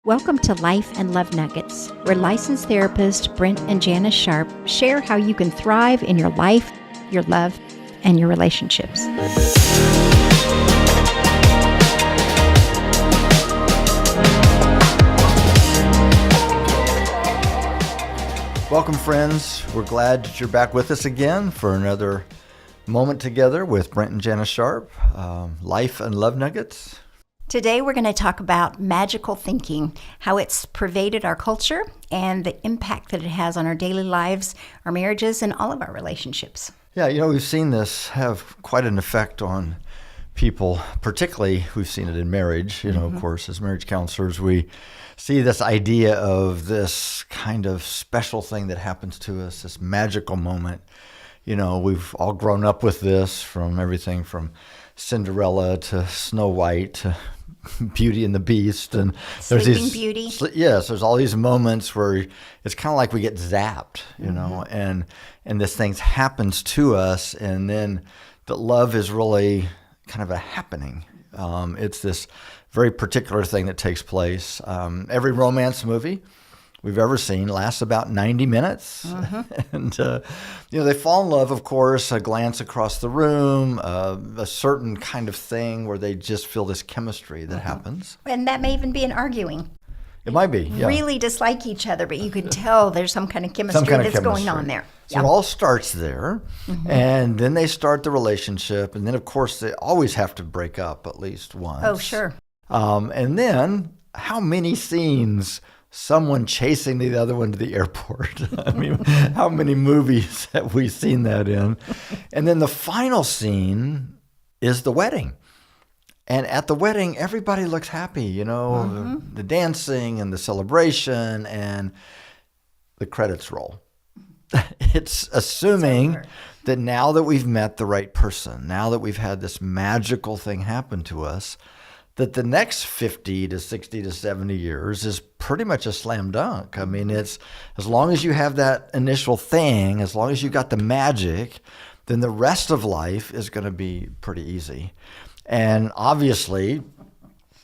Welcome to Life and Love Nuggets, where licensed therapist Brent and Janis Sharp share how you can thrive in your life, your love, and your relationships. Welcome, friends. We're glad that you're back with us again for another moment together with Brent and Janis Sharp, Life and Love Nuggets. Today we're going to talk about magical thinking, how it's pervaded our culture, and the impact that it has on our daily lives, our marriages, and all of our relationships. Yeah, we've seen this have quite an effect on people, particularly we've seen it in marriage. Of course, as marriage counselors, we see this idea of this kind of special thing that happens to us, this magical moment. We've all grown up with this, from everything from Cinderella to Snow White to Beauty and the Beast, and there's Sleeping Beauty. Yes, there's all these moments where it's kind of like we get zapped, and this thing happens to us, and then that love is really kind of a happening. It's this very particular thing that takes place. Every romance movie we've ever seen lasts about 90 minutes. And, they fall in love, of course, a glance across the room, a certain kind of thing where they just feel this chemistry that happens. And that may even be an arguing. It might be, yeah. Really dislike each other, but you can tell there's some kind of chemistry going on there. So it all starts there, and then they start the relationship, and then, of course, they always have to break up at least once. Oh, sure. And then how many scenes someone chasing the other one to the airport? I mean, how many movies have we seen that in? And then the final scene is the wedding. And at the wedding, everybody looks happy, the dancing and the celebration, and the credits roll. It's assuming that now that we've met the right person, now that we've had this magical thing happen to us, that the next 50 to 60 to 70 years is pretty much a slam dunk. I mean, it's as long as you have that initial thing, as long as you got the magic, then the rest of life is going to be pretty easy. And obviously,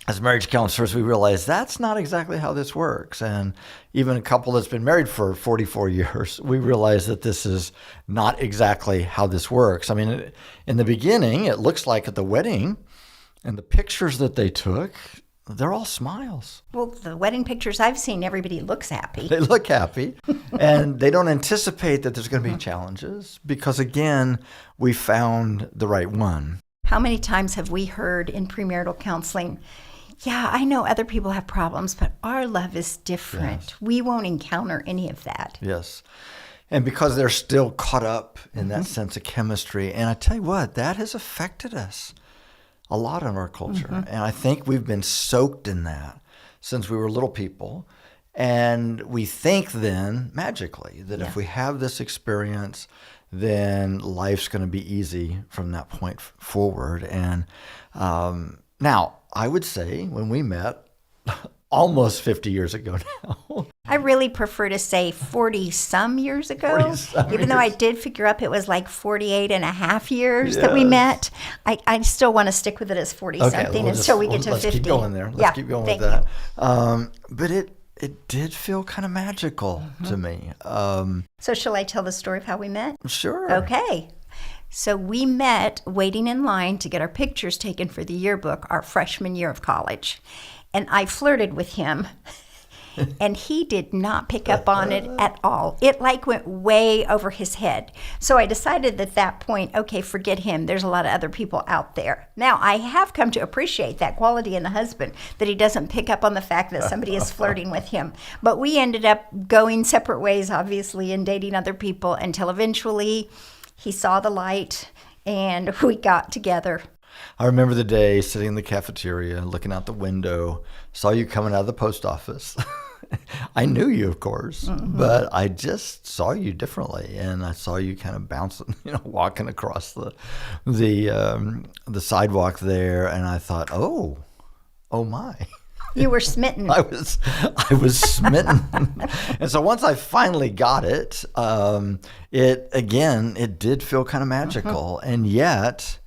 as marriage counselors, we realize that's not exactly how this works. And even a couple that's been married for 44 years, we realize that this is not exactly how this works. I mean, in the beginning, it looks like at the wedding, and the pictures that they took, they're all smiles. Well, the wedding pictures I've seen, everybody looks happy. They look happy, and they don't anticipate that there's going to be challenges because, again, we found the right one. How many times have we heard in premarital counseling, yeah, I know other people have problems, but our love is different. Yes. We won't encounter any of that. Yes. And because they're still caught up in that sense of chemistry. And I tell you what, that has affected us a lot in our culture. And I think we've been soaked in that since we were little people. And we think then magically that if we have this experience, then life's going to be easy from that point forward. And now I would say when we met almost 50 years ago now. I really prefer to say 40-some years ago, even though I did figure up it was like 48 and a half years that we met. I still want to stick with it as 40-something until we get to 50. Let's keep going there. Let's keep going with that. But it did feel kind of magical to me. So shall I tell the story of how we met? Sure. Okay. So we met waiting in line to get our pictures taken for the yearbook our freshman year of college. And I flirted with him, and he did not pick up on it at all. It went way over his head. So I decided at that point, okay, forget him. There's a lot of other people out there. Now, I have come to appreciate that quality in a husband, that he doesn't pick up on the fact that somebody is flirting with him. But we ended up going separate ways, obviously, and dating other people until eventually he saw the light and we got together. I remember the day sitting in the cafeteria, looking out the window, saw you coming out of the post office. I knew you, of course, but I just saw you differently, and I saw you kind of bouncing, walking across the sidewalk there, and I thought, oh my. You were smitten. I was smitten. And so once I finally got it, it did feel kind of magical, and yet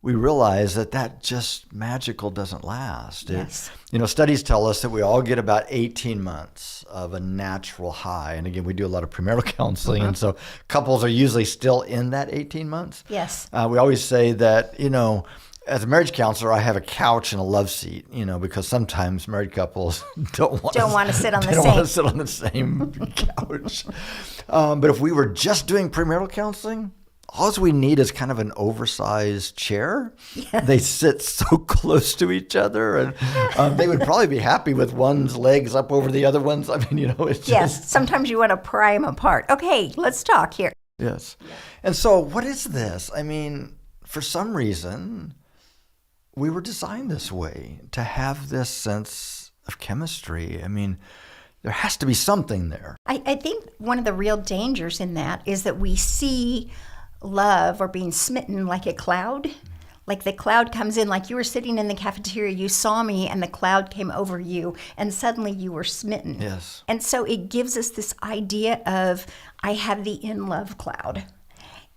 we realize that just magical doesn't last. Yes. Studies tell us that we all get about 18 months of a natural high. And again, we do a lot of premarital counseling. And so couples are usually still in that 18 months. Yes. We always say that, as a marriage counselor, I have a couch and a love seat, because sometimes married couples don't want to sit on the same couch. But if we were just doing premarital counseling, all we need is kind of an oversized chair. Yes. They sit so close to each other, and they would probably be happy with one's legs up over the other one's. I mean, it's just... Yes, sometimes you want to pry them apart. Okay, let's talk here. Yes. And so what is this? I mean, for some reason, we were designed this way, to have this sense of chemistry. I mean, there has to be something there. I think one of the real dangers in that is that we see love or being smitten like a cloud. Like the cloud comes in, like you were sitting in the cafeteria, you saw me, and the cloud came over you, and suddenly you were smitten. Yes. And so it gives us this idea of, I have the in-love cloud.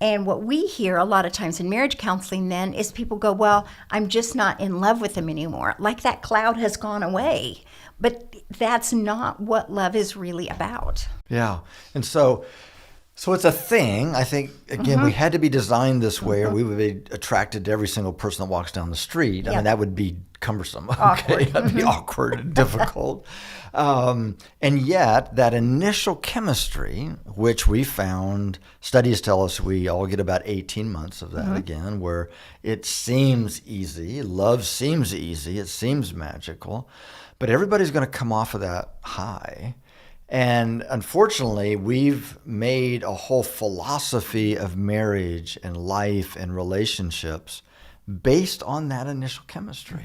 And what we hear a lot of times in marriage counseling then is people go, well, I'm just not in love with them anymore. Like that cloud has gone away. But that's not what love is really about. Yeah. And so it's a thing. I think, again, we had to be designed this way or we would be attracted to every single person that walks down the street. I mean, that would be cumbersome. Awkward. Okay? That'd be awkward and difficult. And yet, that initial chemistry, which we found, studies tell us we all get about 18 months of that again, where it seems easy, love seems easy, it seems magical, but everybody's going to come off of that high. And unfortunately, we've made a whole philosophy of marriage and life and relationships based on that initial chemistry.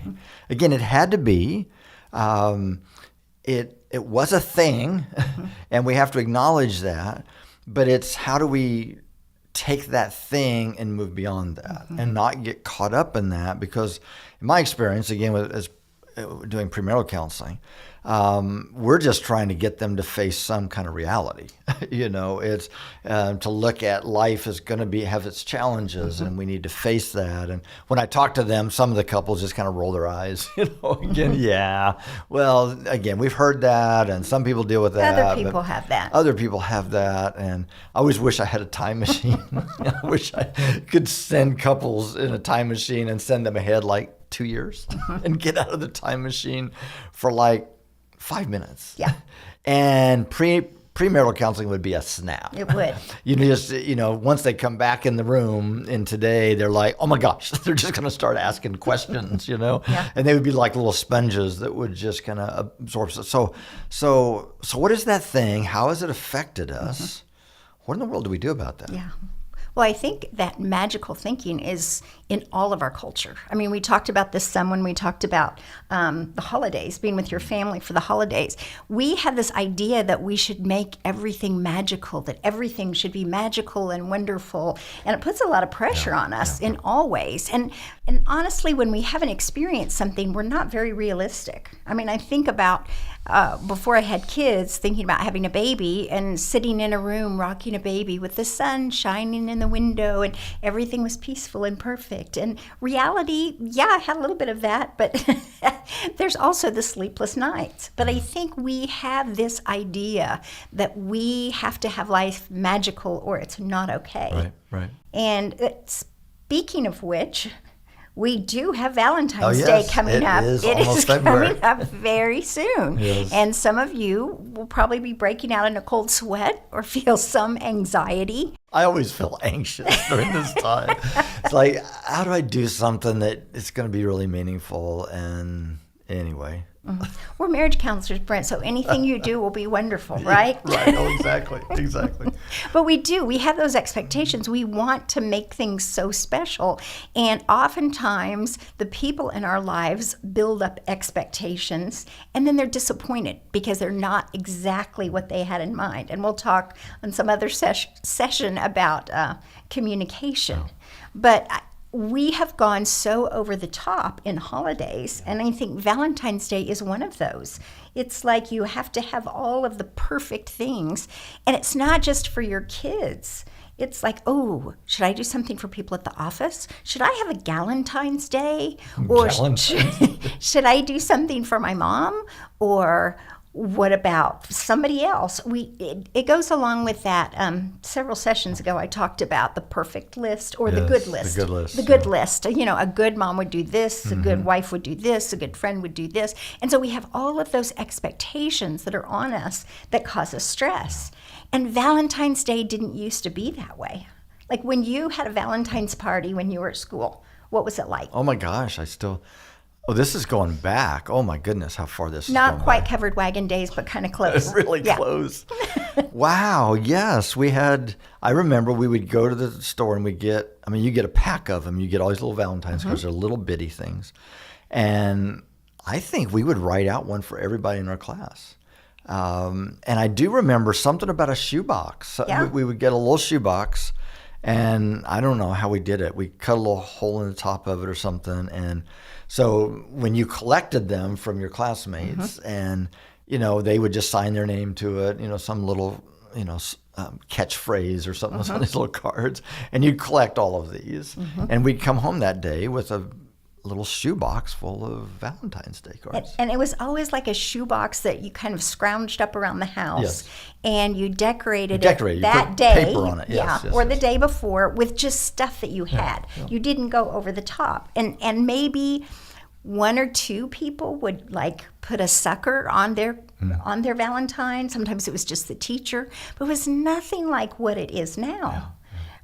Again, it had to be. It was a thing, and we have to acknowledge that. But it's how do we take that thing and move beyond that and not get caught up in that? Because in my experience, again, as doing premarital counseling, we're just trying to get them to face some kind of reality. It's to look at life is going to have its challenges, and we need to face that. And when I talk to them, some of the couples just kind of roll their eyes. Again, yeah. Well, again, we've heard that, and some people deal with that. Other people have that. Other people have that, and I always wish I had a time machine. I wish I could send couples in a time machine and send them ahead like 2 years and get out of the time machine for like 5 minutes. Yeah. And premarital counseling would be a snap. It would. Once they come back in the room, and today they're like, oh my gosh, they're just going to start asking questions, Yeah. And they would be like little sponges that would just kind of absorb. So what is that thing? How has it affected us? What in the world do we do about that? Yeah. Well, I think that magical thinking is in all of our culture. I mean, we talked about this some when we talked about the holidays, being with your family for the holidays. We have this idea that we should make everything magical, that everything should be magical and wonderful. And it puts a lot of pressure on us in all ways. And honestly, when we haven't experienced something, we're not very realistic. I mean, I think about before I had kids, thinking about having a baby and sitting in a room rocking a baby with the sun shining in the window and everything was peaceful and perfect. And reality, I had a little bit of that, but there's also the sleepless nights. But I think we have this idea that we have to have life magical or it's not okay. Right. And speaking of which, we do have Valentine's Day coming up. It is February. Coming up very soon. Yes. And some of you will probably be breaking out in a cold sweat or feel some anxiety. I always feel anxious during this time. It's like, how do I do something that is going to be really meaningful? And anyway. We're marriage counselors, Brent, so anything you do will be wonderful, right? Right. Oh, exactly. But we have those expectations. We want to make things so special. And oftentimes, the people in our lives build up expectations, and then they're disappointed because they're not exactly what they had in mind. And we'll talk on some other session about communication. But we have gone so over the top in holidays, and I think Valentine's Day is one of those. It's like you have to have all of the perfect things, and it's not just for your kids. It's like, oh, should I do something for people at the office? Should I have a Galentine's Day? Or should I do something for my mom? Or what about somebody else? It goes along with that. Several sessions ago, I talked about the perfect list or the good list. The good list. The good list. You know, a good mom would do this, a good wife would do this, a good friend would do this. And so we have all of those expectations that are on us that cause us stress. And Valentine's Day didn't used to be that way. Like when you had a Valentine's party when you were at school, what was it like? Oh my gosh, this is going back. Oh my goodness, how far this is Not going quite back. covered wagon days, but kind of close. Really Yeah. close. Wow, yes. I remember we would go to the store and you get a pack of them. You get all these little Valentines because they're little bitty things. And I think we would write out one for everybody in our class. And I do remember something about a shoebox. Yeah. We would get a little shoebox, and I don't know how we did it. We cut a little hole in the top of it or something. And so when you collected them from your classmates and, they would just sign their name to it, some little, catchphrase or something on these little cards. And you'd collect all of these. And we'd come home that day with a little shoebox full of Valentine's Day cards. And it was always like a shoebox that you kind of scrounged up around the house. Yes. And you decorated You it that put day. paper on it. Yes, or the day before with just stuff that you had. Yeah. You didn't go over the top. And maybe one or two people would like put a sucker on their Valentine. Sometimes it was just the teacher, but it was nothing like what it is now. Yeah.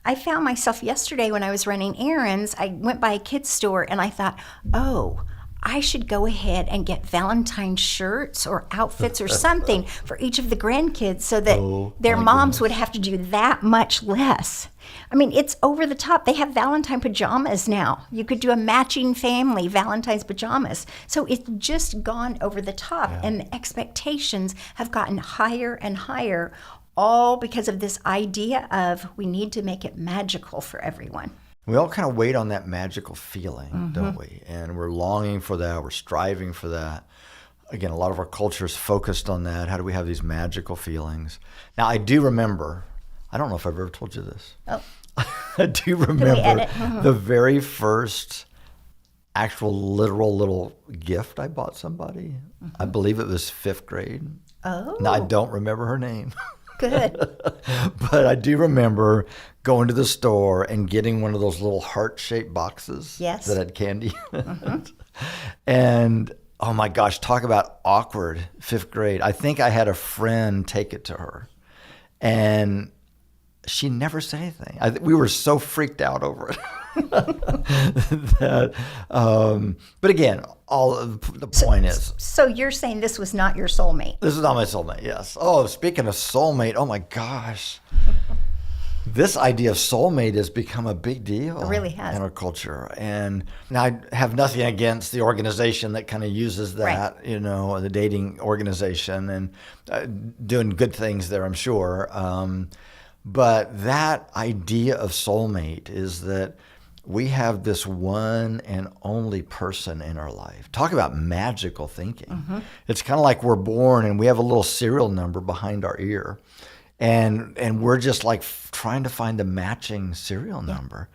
I found myself yesterday when I was running errands, I went by a kid's store and I thought, oh, I should go ahead and get Valentine shirts or outfits or something for each of the grandkids so that their moms would have to do that much less. I mean, it's over the top. They have Valentine pajamas now. You could do a matching family Valentine's pajamas. So it's just gone over the top, and the expectations have gotten higher and higher, all because of this idea of we need to make it magical for everyone. We all kind of wait on that magical feeling, don't we? And we're longing for that. We're striving for that. Again, a lot of our culture is focused on that. How do we have these magical feelings? Now, I do remember, I don't know if I've ever told you this. Oh. I do remember the very first actual literal little gift I bought somebody. I believe it was 5th grade. Oh. Now, I don't remember her name. Good. But I do remember going to the store and getting one of those little heart-shaped boxes that had candy. And, oh my gosh, talk about awkward 5th grade. I think I had a friend take it to her, and she never said anything. We were so freaked out over it. But again, the point is. So you're saying this was not your soulmate? This is not my soulmate, yes. Oh, speaking of soulmate, oh my gosh. This idea of soulmate has become a big deal. It really has. In our culture. And I have nothing against the organization that kind of uses that, right. The dating organization, and doing good things there, I'm sure. But that idea of soulmate is that we have this one and only person in our life. Talk about magical thinking. It's kind of like we're born and we have a little serial number behind our ear. And we're just like trying to find the matching serial number.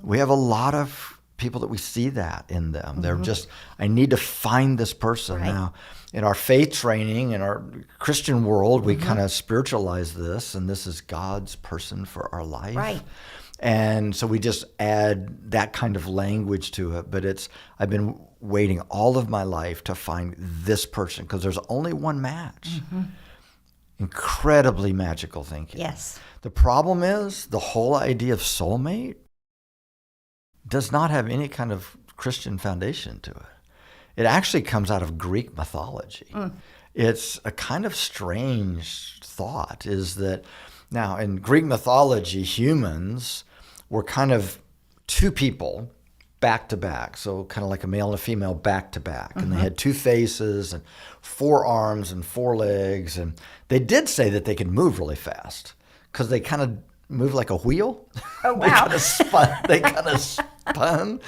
We have a lot of people that we see that in them. They're just, I need to find this person. Right. Now, in our faith training, in our Christian world, we kind of spiritualize this, and this is God's person for our life. Right. And so we just add that kind of language to it. But I've been waiting all of my life to find this person because there's only one match. Incredibly magical thinking. Yes. The problem is the whole idea of soulmate does not have any kind of Christian foundation to it. It actually comes out of Greek mythology. It's a kind of strange thought, is that now in Greek mythology, humans were kind of two people back to back. So kind of like a male and a female back to back. And they had 2 faces and 4 arms and 4 legs. And they did say that they could move really fast because they kind of moved like a wheel. Oh, wow. They kind of spun.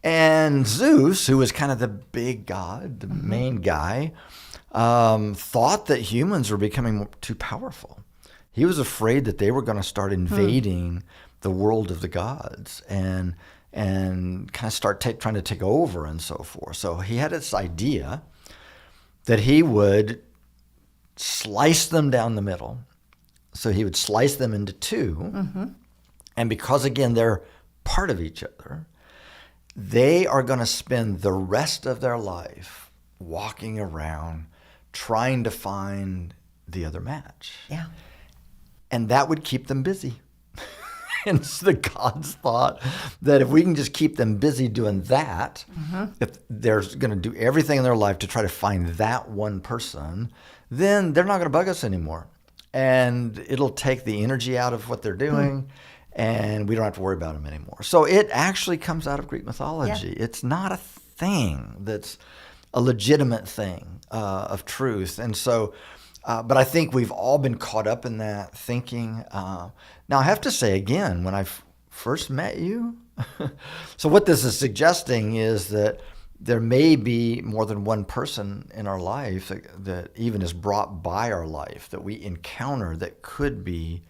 And Zeus, who was kind of the big god, the main guy, thought that humans were becoming too powerful. He was afraid that they were going to start invading the world of the gods and kind of start trying to take over and so forth. So he had this idea that he would slice them down the middle. So he would slice them into two. And because, again, they're part of each other, they are going to spend the rest of their life walking around trying to find the other match. Yeah. And that would keep them busy. And so the gods thought that if we can just keep them busy doing that, if they're going to do everything in their life to try to find that one person, then they're not going to bug us anymore. And it'll take the energy out of what they're doing, and we don't have to worry about them anymore. So it actually comes out of Greek mythology. Yeah. It's not a thing that's a legitimate thing of truth. And so, but I think we've all been caught up in that thinking. Now, I have to say again, when I first met you, so what this is suggesting is that there may be more than one person in our life that even is brought by our life that we encounter that could be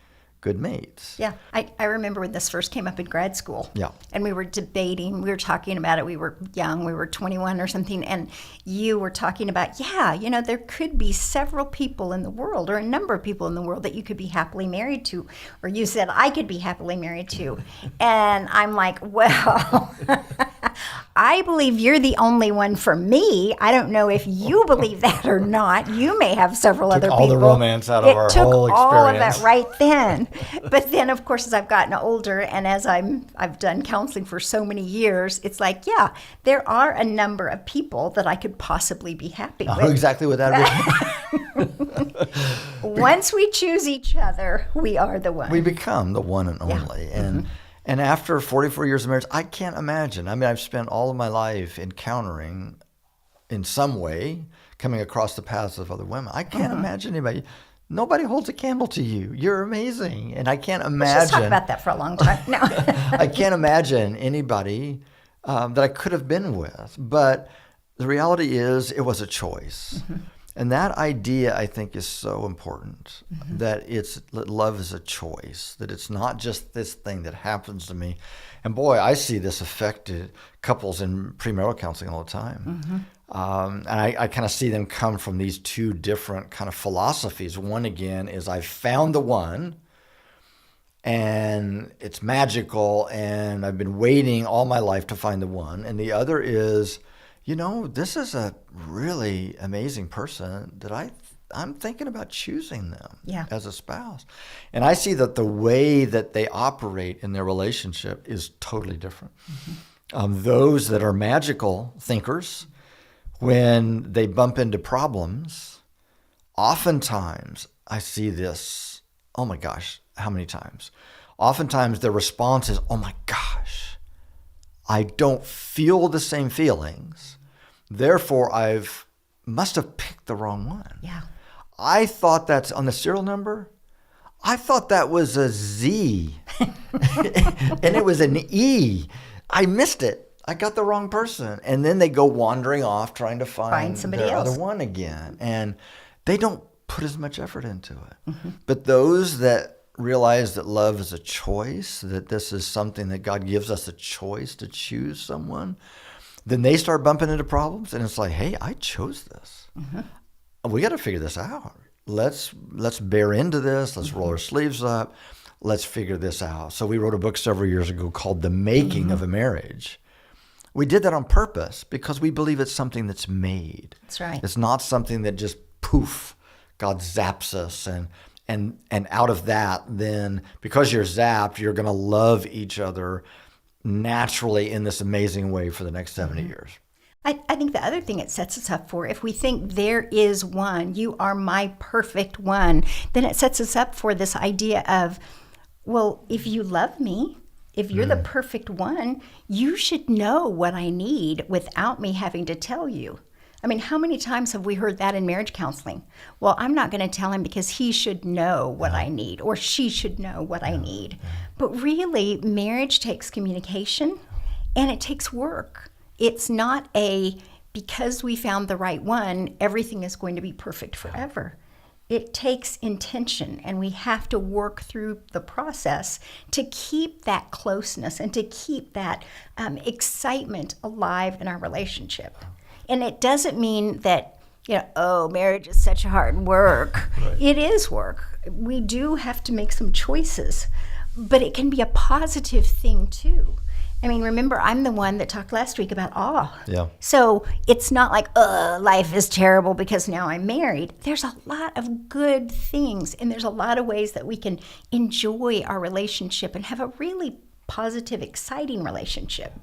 good mates. Yeah. I remember when this first came up in grad school. Yeah. And we were debating, we were talking about it. We were young, we were 21 or something. And you were talking about, there could be several people in the world or a number of people in the world that you could be happily married to. Or you said, I could be happily married to. And I'm like, well, I believe you're the only one for me. I don't know if you believe that or not. You may have several other people. Took all the romance out of our whole experience. It took all of that right then. But then, of course, as I've gotten older and as I've done counseling for so many years, it's like, there are a number of people that I could possibly be happy with. Exactly what that is. Once we choose each other, we are the one. We become the one and only. Yeah. And after 44 years of marriage, I can't imagine. I mean, I've spent all of my life encountering, in some way, coming across the paths of other women. I can't imagine anybody. Nobody holds a candle to you. You're amazing. And I can't imagine. Let's just talk about that for a long time. No. I can't imagine anybody that I could have been with. But the reality is it was a choice. And that idea, I think, is so important, that love is a choice, that it's not just this thing that happens to me. And boy, I see this affected couples in premarital counseling all the time. And I kind of see them come from these two different kind of philosophies. One, again, is I've found the one, and it's magical, and I've been waiting all my life to find the one. And the other is, this is a really amazing person that I'm thinking about choosing them as a spouse. And I see that the way that they operate in their relationship is totally different. Those that are magical thinkers, when they bump into problems, oftentimes I see this, oh my gosh, how many times? Oftentimes their response is, oh my gosh, I don't feel the same feelings. Therefore, must have picked the wrong one. Yeah. I thought that's on the serial number. I thought that was a Z, and it was an E. I missed it. I got the wrong person. And then they go wandering off trying to find somebody their else. other one again. And they don't put as much effort into it. But those that realize that love is a choice, that this is something that God gives us a choice to choose someone, then they start bumping into problems, and it's like, hey, I chose this. We got to figure this out. Let's bear into this. Let's roll our sleeves up. Let's figure this out. So we wrote a book several years ago called The Making of a Marriage. We did that on purpose because we believe it's something that's made. That's right. It's not something that just poof, God zaps us, and out of that, then because you're zapped, you're going to love each other naturally in this amazing way for the next 70 years. I think the other thing it sets us up for, if we think there is one, you are my perfect one, then it sets us up for this idea of, well, if you love me, if you're the perfect one, you should know what I need without me having to tell you. I mean, how many times have we heard that in marriage counseling? Well, I'm not going to tell him because he should know what I need, or she should know what I need. But really, marriage takes communication and it takes work. It's not because we found the right one, everything is going to be perfect forever. It takes intention, and we have to work through the process to keep that closeness and to keep that excitement alive in our relationship. And it doesn't mean that, marriage is such hard work. Right. It is work. We do have to make some choices, but it can be a positive thing too. I mean, remember, I'm the one that talked last week about awe. Yeah. So it's not like, life is terrible because now I'm married. There's a lot of good things, and there's a lot of ways that we can enjoy our relationship and have a really positive, exciting relationship.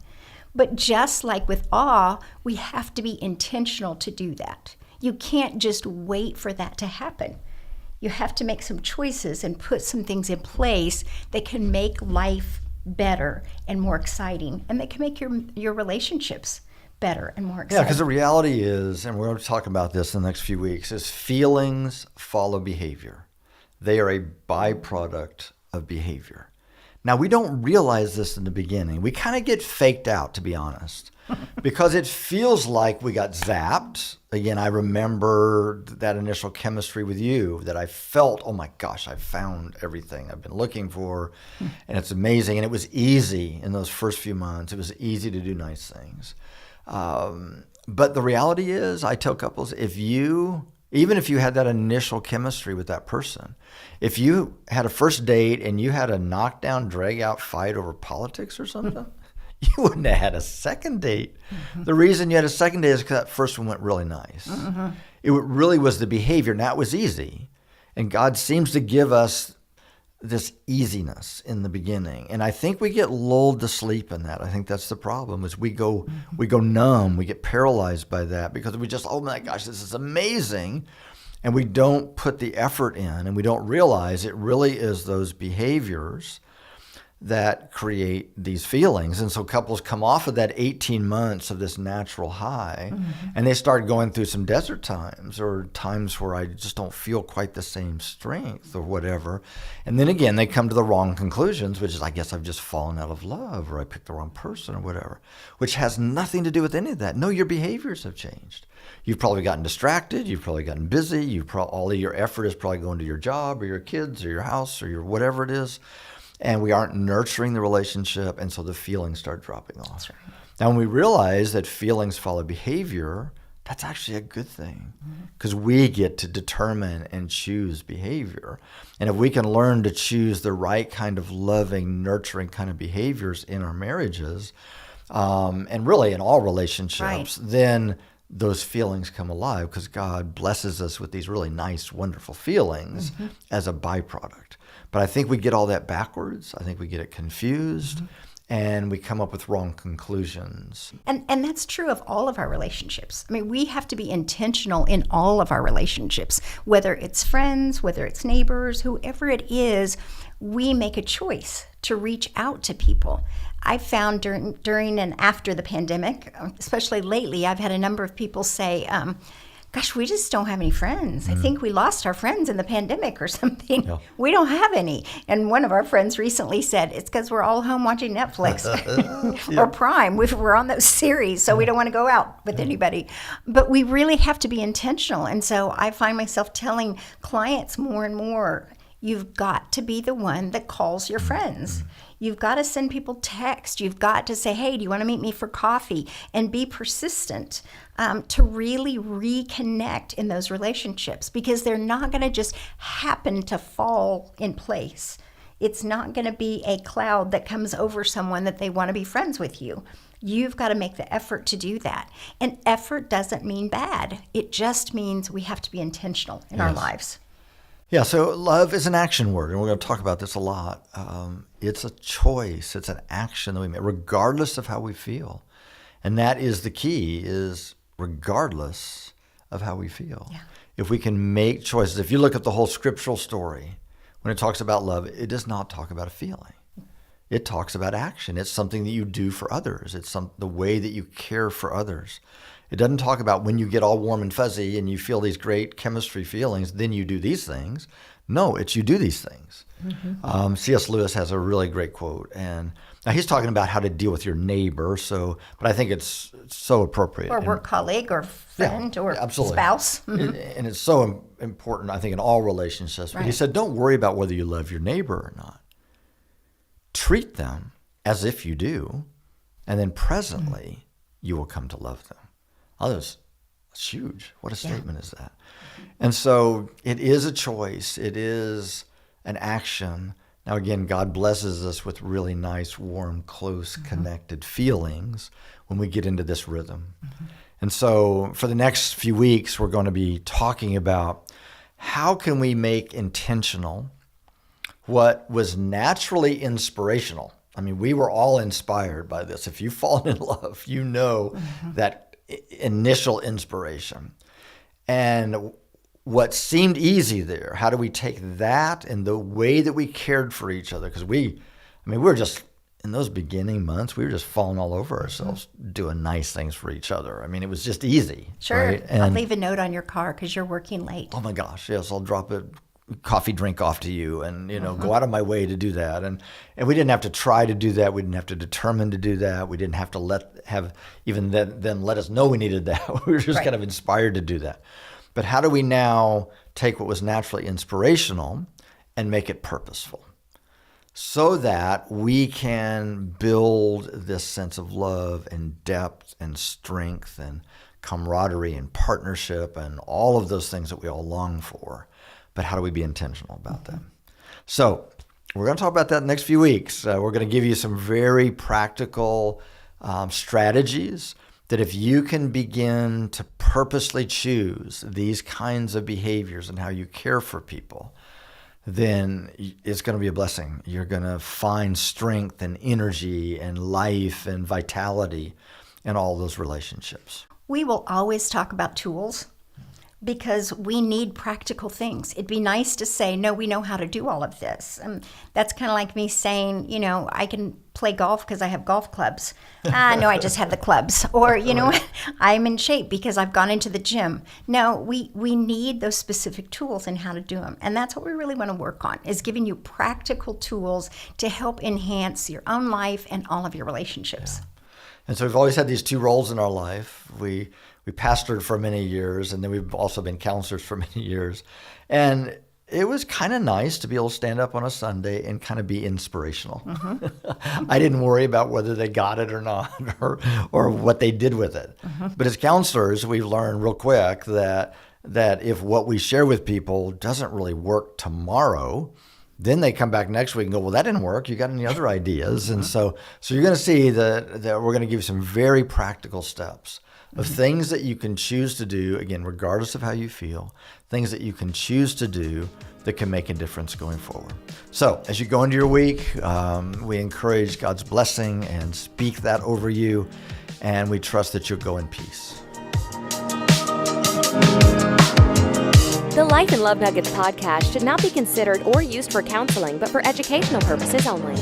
But just like with awe, we have to be intentional to do that. You can't just wait for that to happen. You have to make some choices and put some things in place that can make life better and more exciting, and that can make your relationships better and more exciting. Yeah, because the reality is, and we're going to talk about this in the next few weeks, is feelings follow behavior. They are a byproduct of behavior. Now, we don't realize this in the beginning. We kind of get faked out, to be honest, because it feels like we got zapped. Again, I remember that initial chemistry with you that I felt, oh my gosh, I found everything I've been looking for, and it's amazing. And it was easy in those first few months. It was easy to do nice things. But the reality is, I tell couples, even if you had that initial chemistry with that person, if you had a first date and you had a knockdown, drag-out fight over politics or something, you wouldn't have had a second date. Mm-hmm. The reason you had a second date is because that first one went really nice. Mm-hmm. It really was the behavior, and that was easy. And God seems to give us this easiness in the beginning. And I think we get lulled to sleep in that. I think that's the problem, is we go numb, we get paralyzed by that because we just, oh my gosh, this is amazing. And we don't put the effort in, and we don't realize it really is those behaviors that create these feelings. And so couples come off of that 18 months of this natural high, and they start going through some desert times or times where I just don't feel quite the same strength or whatever. And then again, they come to the wrong conclusions, which is, I guess I've just fallen out of love, or I picked the wrong person or whatever, which has nothing to do with any of that. No, your behaviors have changed. You've probably gotten distracted. You've probably gotten busy. All of your effort is probably going to your job or your kids or your house or your whatever it is. And we aren't nurturing the relationship, and so the feelings start dropping off. That's right. Now, when we realize that feelings follow behavior, that's actually a good thing, because we get to determine and choose behavior. And if we can learn to choose the right kind of loving, nurturing kind of behaviors in our marriages, and really in all relationships, then those feelings come alive, because God blesses us with these really nice, wonderful feelings as a byproduct. But I think we get all that backwards. I think we get it confused, and we come up with wrong conclusions. And that's true of all of our relationships. I mean, we have to be intentional in all of our relationships, whether it's friends, whether it's neighbors, whoever it is. We make a choice to reach out to people. I found during and after the pandemic, especially lately, I've had a number of people say, gosh, we just don't have any friends. I think we lost our friends in the pandemic or something. Yeah. We don't have any. And one of our friends recently said, it's because we're all home watching Netflix or Prime. We're on those series, so we don't want to go out with anybody. But we really have to be intentional. And so I find myself telling clients more and more, you've got to be the one that calls your friends. You've got to send people text. You've got to say, hey, do you want to meet me for coffee? And be persistent to really reconnect in those relationships, because they're not going to just happen to fall in place. It's not going to be a cloud that comes over someone that they want to be friends with you. You've got to make the effort to do that. And effort doesn't mean bad. It just means we have to be intentional in our lives. Yeah, so love is an action word, and we're going to talk about this a lot. It's a choice. It's an action that we make, regardless of how we feel. And that is the key, is regardless of how we feel. Yeah. If we can make choices. If you look at the whole scriptural story, when it talks about love, it does not talk about a feeling. It talks about action. It's something that you do for others. It's the way that you care for others. It doesn't talk about when you get all warm and fuzzy and you feel these great chemistry feelings, then you do these things. No, it's you do these things. C.S. Lewis has a really great quote, and now he's talking about how to deal with your neighbor. But I think it's so appropriate. Or work colleague or friend or spouse. And it's so important, I think, in all relationships. But he said, don't worry about whether you love your neighbor or not. Treat them as if you do, and then presently you will come to love them. Oh, that's huge. What a statement is that? And so it is a choice. It is an action. Now, again, God blesses us with really nice, warm, close, connected feelings when we get into this rhythm. And so for the next few weeks, we're going to be talking about how can we make intentional what was naturally inspirational. I mean, we were all inspired by this. If you've fallen in love, you know that initial inspiration. And what seemed easy there, how do we take that and the way that we cared for each other? Because we were just, in those beginning months, we were just falling all over ourselves, doing nice things for each other. I mean, it was just easy. Sure. Right? And I'll leave a note on your car because you're working late. Oh my gosh, yes, I'll drop a coffee drink off to you and, go out of my way to do that. And we didn't have to try to do that. We didn't have to determine to do that. We didn't have to let us know we needed that. We were just kind of inspired to do that. But how do we now take what was naturally inspirational and make it purposeful so that we can build this sense of love and depth and strength and camaraderie and partnership and all of those things that we all long for? But how do we be intentional about them? So we're going to talk about that in the next few weeks. We're going to give you some very practical strategies that if you can begin to purposely choose these kinds of behaviors and how you care for people, then it's going to be a blessing. You're going to find strength and energy and life and vitality in all those relationships. We will always talk about tools because we need practical things. It'd be nice to say, no, we know how to do all of this. That's kind of like me saying, I can play golf because I have golf clubs. No, I just have the clubs. Or, I'm in shape because I've gone into the gym. No, we need those specific tools and how to do them. And that's what we really want to work on, is giving you practical tools to help enhance your own life and all of your relationships. Yeah. And so we've always had these two roles in our life. We pastored for many years, and then we've also been counselors for many years. And it was kind of nice to be able to stand up on a Sunday and kind of be inspirational. I didn't worry about whether they got it or not, or what they did with it. But as counselors, we've learned real quick that if what we share with people doesn't really work tomorrow, then they come back next week and go, well, that didn't work. You got any other ideas? And so you're going to see that we're going to give you some very practical steps of things that you can choose to do, again, regardless of how you feel, things that you can choose to do that can make a difference going forward. So as you go into your week, we encourage God's blessing and speak that over you, and we trust that you'll go in peace. The Life and Love Nuggets podcast should not be considered or used for counseling, but for educational purposes only.